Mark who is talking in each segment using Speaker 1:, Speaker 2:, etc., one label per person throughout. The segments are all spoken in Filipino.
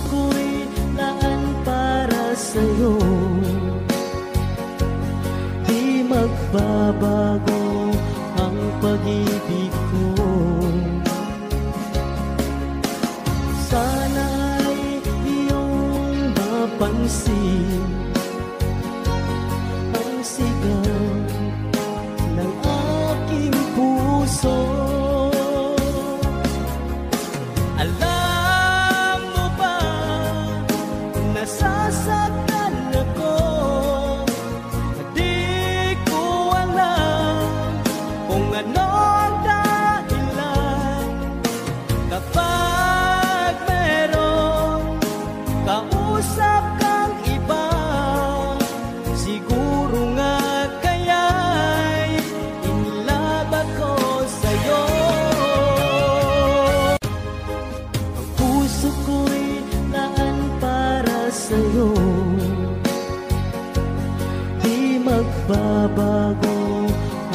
Speaker 1: ko'y laan para sa'yo. Di magbabago ang pag-ibig ko. Sana'y iyong mapansin ang sigaw ng aking puso. Alam mo ba, nasasaktan ako. Di ko alam kung ano ang dahilan. Kapag merong kausap kang iba, siguro nga kaya'y inilabag ko sa'yo. Ang puso ko'y laan para sa'yo. Di magbabago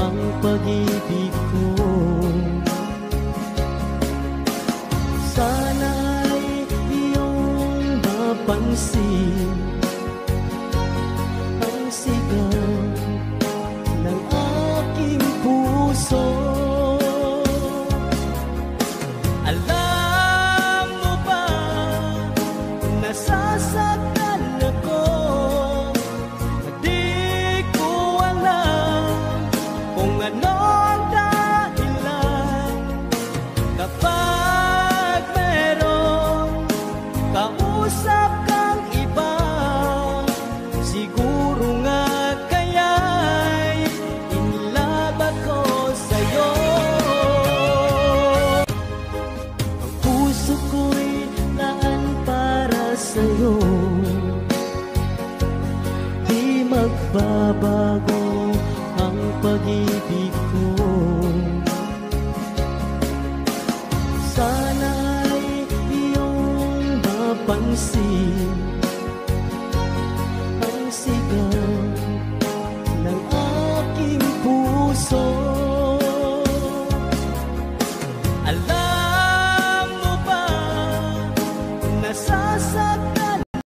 Speaker 1: ang pag-ibig ko. Sana'y iyong mapansin ang sigaw ng aking puso. Alam mo ba, nasasaktan ako. Di ko alam kung ano ang dahilan. Kapag merong kausap kang iba, siguro nga kaya'y inilabag ko sa'yo. Ang puso ko'y laan para sa'yo. Di magbabago ang pag-ibig ko. Sana'y iyong mapansin